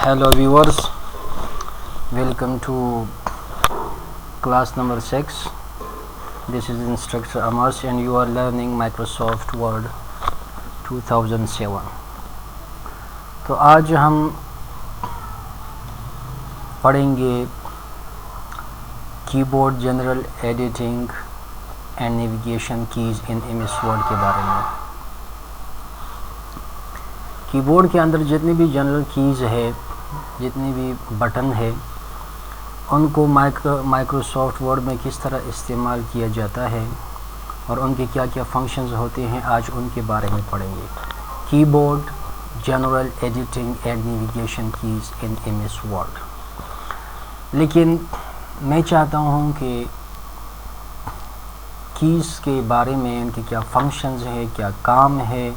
Hello viewers, welcome to class number 6. This is instructor Amars and you are learning Microsoft Word 2007. تو آج ہم پڑھیں گے کی board general editing and navigation keys in MS Word کے بارے میں. کی بورڈ کے اندر جتنی بھی جنرل کیز ہے، جتنی بھی بٹن ہے، ان کو مائکروسافٹ ورڈ میں کس طرح استعمال کیا جاتا ہے اور ان کے کیا کیا فنکشنز ہوتے ہیں، آج ان کے بارے میں پڑھیں گے. کی board general editing and navigation keys in MS Word. لیکن میں چاہتا ہوں کہ کیز کے بارے میں، ان کے کیا فنکشنز ہیں، کیا کام ہے،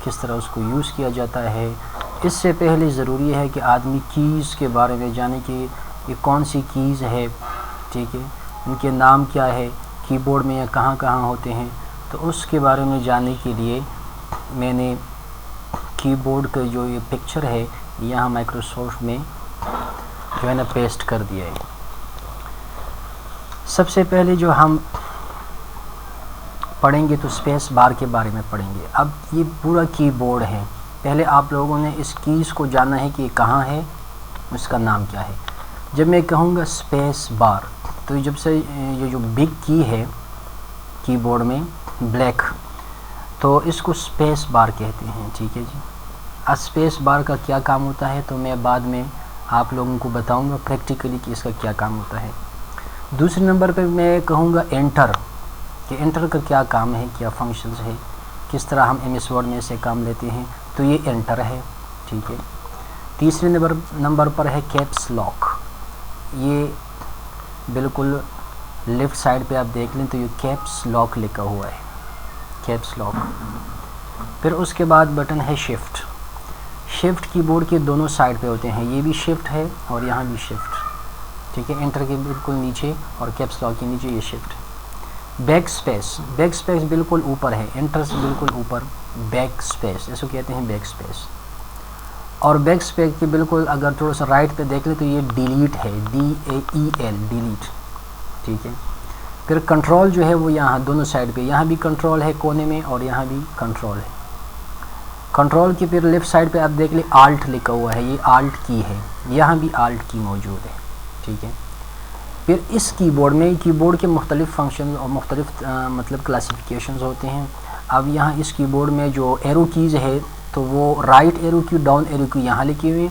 کس طرح اس کو یوز کیا جاتا ہے، اس سے پہلے ضروری ہے کہ آدمی کیز کے بارے میں جانے کہ یہ کون سی کیز ہے، ٹھیک ہے، ان کے نام کیا ہے، کی بورڈ میں یہ کہاں کہاں ہوتے ہیں. تو اس کے بارے میں جاننے کے لیے میں نے کی بورڈ کا جو یہ پکچر ہے یہاں مائکروسافٹ میں جو ہے نا پیسٹ کر دیا ہے. سب سے پہلے جو ہم پڑھیں گے تو اسپیس بار کے بارے میں پڑھیں گے. اب یہ پورا کی بورڈ ہے، پہلے آپ لوگوں نے اس کیز کو جاننا ہے کہ یہ کہاں ہے، اس کا نام کیا ہے. جب میں کہوں گا اسپیس بار تو جب سے یہ جو بگ کی ہے کی بورڈ میں بلیک، تو اس کو اسپیس بار کہتے ہیں، ٹھیک ہے جی. اسپیس بار کا کیا کام ہوتا ہے تو میں بعد میں آپ لوگوں کو بتاؤں گا پریکٹیکلی کہ اس کا کیا کام ہوتا ہے. دوسرے نمبر پہ میں کہوں گا انٹر، کہ انٹر کا کیا کام ہے، کیا فنکشنز ہے، کس طرح ہم MS Word میں سے کام لیتے ہیں، تو یہ انٹر ہے، ٹھیک ہے. تیسرے نمبر پر ہے کیپس لاک. یہ بالکل لیفٹ سائڈ پہ آپ دیکھ لیں تو یہ کیپس لاک لکھا ہوا ہے، کیپس لاک. پھر اس کے بعد بٹن ہے شفٹ. شفٹ کی بورڈ کے دونوں سائڈ پہ ہوتے ہیں، یہ بھی شفٹ ہے اور یہاں بھی شفٹ، ٹھیک ہے. انٹر کے بالکل نیچے اور کیپس لاک کے نیچے یہ shift. Back space, back space بالکل اوپر ہے، انٹر سے بالکل اوپر بیک سپیس، اس کو کہتے ہیں بیک سپیس. اور بیک سپیس کے بالکل اگر تھوڑا سا رائٹ پہ دیکھ لیں تو یہ ڈیلیٹ ہے، DAEL ڈیلیٹ، ٹھیک ہے. پھر کنٹرول جو ہے وہ یہاں دونوں سائڈ پہ، یہاں بھی کنٹرول ہے کونے میں اور یہاں بھی کنٹرول ہے. کنٹرول کی پھر لیفٹ سائڈ پہ آپ دیکھ لیں آلٹ لکھا ہوا ہے، یہ آلٹ کی ہے، یہاں بھی آلٹ کی موجود ہے، ٹھیک ہے. پھر اس کی بورڈ میں کی بورڈ کے مختلف فنکشن اور مختلف مطلب کلاسیفیکیشنز ہوتے ہیں. اب یہاں اس کی بورڈ میں جو ایرو کیز ہے تو وہ رائٹ ایرو کی، ڈاؤن ایرو کی یہاں لکھی ہوئی،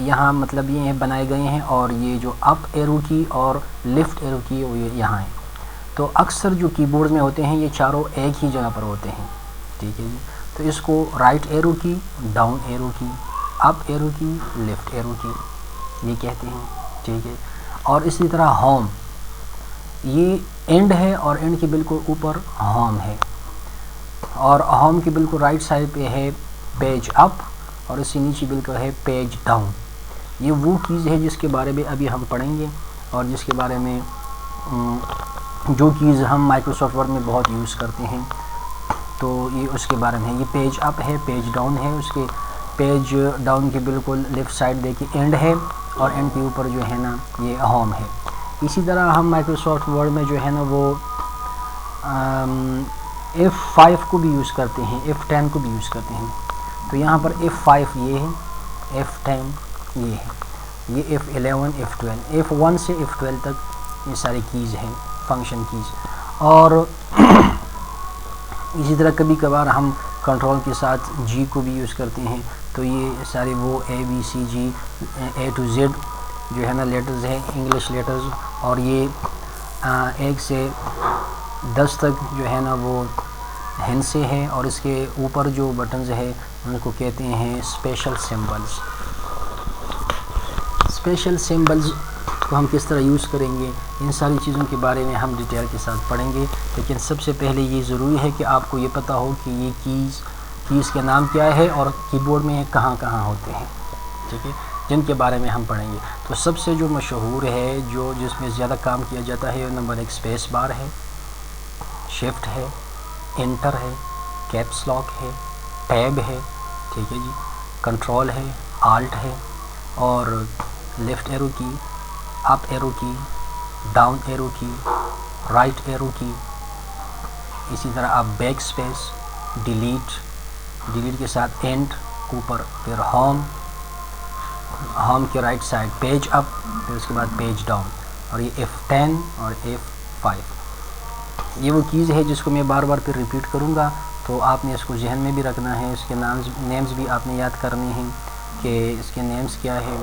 یہاں مطلب یہ بنائے گئے ہیں، اور یہ جو اپ ایرو کی اور لیفٹ ایرو کی وہ یہاں ہے. تو اکثر جو کی بورڈ میں ہوتے ہیں یہ چاروں ایک ہی جگہ پر ہوتے ہیں، ٹھیک ہے جی. تو اس کو رائٹ ایرو کی، ڈاؤن ایرو کی، اپ ایرو کی، لیفٹ ایرو کی یہ کہتے ہیں، ٹھیک ہے. اور اسی طرح ہوم، یہ اینڈ ہے اور اینڈ کے بالکل اوپر ہوم ہے، اور ہوم کے بالکل رائٹ سائڈ پہ ہے پیج اپ اور اسی نیچے بالکل ہے پیج ڈاؤن. یہ وہ چیز ہے جس کے بارے میں ابھی ہم پڑھیں گے اور جس کے بارے میں جو چیز ہم مائکروسافٹ ورڈ میں بہت یوز کرتے ہیں، تو یہ اس کے بارے میں ہے. یہ پیج اپ ہے، پیج ڈاؤن ہے، اس کے پیج ڈاؤن کے بالکل لیفٹ سائڈ دیکھیے اینڈ ہے اور اینڈ کے اوپر جو ہے نا یہ ہوم ہے. اسی طرح ہم مائکروسافٹ ورڈ میں جو ہے نا وہ F5 کو بھی یوز کرتے ہیں، F10 کو بھی یوز کرتے ہیں. تو یہاں پر F5 یہ ہے، F10 یہ ہے، یہ F11 F12، F1 سے F12 تک یہ ساری کیز ہیں، فنکشن کیز. اور اسی طرح کبھی کبھار ہم کنٹرول کے ساتھ G کو بھی یوز کرتے ہیں. تو یہ سارے وہ ABCG A to Z جو ہے نا لیٹرز ہیں، انگلش لیٹرز، اور یہ 1 سے 10 تک جو ہے نا وہ ہند سے ہے. اور اس کے اوپر جو بٹنز ہے ان کو کہتے ہیں اسپیشل سمبلز. اسپیشل سمبلز کو ہم کس طرح یوز کریں گے، ان ساری چیزوں کے بارے میں ہم ڈیٹیل کے ساتھ پڑھیں گے. لیکن سب سے پہلے یہ ضروری ہے کہ آپ کو یہ پتہ ہو کہ یہ کیز کا نام کیا ہے اور کی بورڈ میں کہاں کہاں ہوتے ہیں، ٹھیک ہے، جن کے بارے میں ہم پڑھیں گے. تو سب سے جو مشہور ہے، جو جس میں زیادہ کام کیا جاتا ہے، نمبر 1 اسپیس بار ہے، شفٹ ہے، انٹر ہے، کیپس لاک ہے، ٹیب ہے، ٹھیک ہے جی، کنٹرول ہے، آلٹ ہے، اور لیفٹ ایرو کی، اپ ایرو کی، ڈاؤن ایرو کی، رائٹ ایرو کی. اسی طرح آپ بیک اسپیس، ڈیلیٹ کے ساتھ اینڈ اوپر، پھر ہوم کے رائٹ سائڈ پیج اپ، پھر اس کے بعد پیج ڈاؤن، اور یہ F10 اور F5. یہ وہ چیز ہے جس کو میں بار بار پھر ریپیٹ کروں گا، تو آپ نے اس کو ذہن میں بھی رکھنا ہے. اس کے نیمز بھی آپ نے یاد کرنے ہیں کہ اس کے نیمز کیا ہے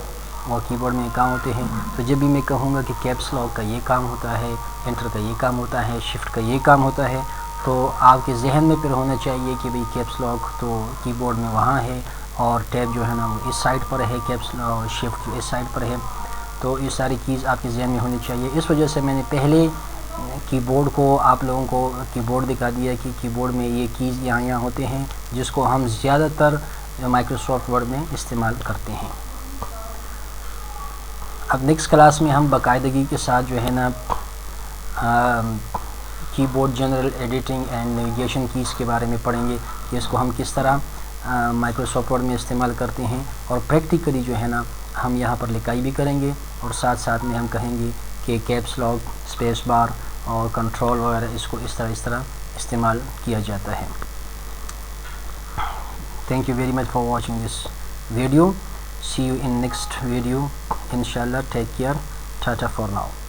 اور کی بورڈ میں کام ہوتے ہیں. تو جب بھی میں کہوں گا کہ کیپس لاک کا یہ کام ہوتا ہے، انٹر کا یہ کام ہوتا ہے، شفٹ کا یہ کام ہوتا ہے، تو آپ کے ذہن میں پھر ہونا چاہیے کہ بھئی کیپس لاک تو کی بورڈ میں وہاں ہے، اور ٹیب جو ہے نا وہ اس سائڈ پر ہے، کیپس شفٹ اس سائڈ پر ہے. تو یہ ساری چیز آپ کے ذہن میں ہونی چاہیے. اس وجہ سے میں نے پہلے کی بورڈ کو آپ لوگوں کو کی بورڈ دکھا دیا کہ کی بورڈ میں یہ کیز یہاں ہوتے ہیں جس کو ہم زیادہ تر مائکروسافٹ ورڈ میں استعمال کرتے ہیں. اب نیکسٹ کلاس میں ہم باقاعدگی کے ساتھ جو ہے نا کی board general editing and navigation keys کے بارے میں پڑھیں گے کہ اس کو ہم کس طرح مائکروسافٹ ورڈ میں استعمال کرتے ہیں، اور پریکٹیکلی جو ہے نا ہم یہاں پر لکھائی بھی کریں گے، اور ساتھ ساتھ میں ہم کہیں گے کہ کیپس لاک، اسپیس بار اور کنٹرول وغیرہ اس کو اس طرح استعمال کیا جاتا ہے. Thank you very much for watching this video. See you in next video. Inshallah, take care. Tata for now.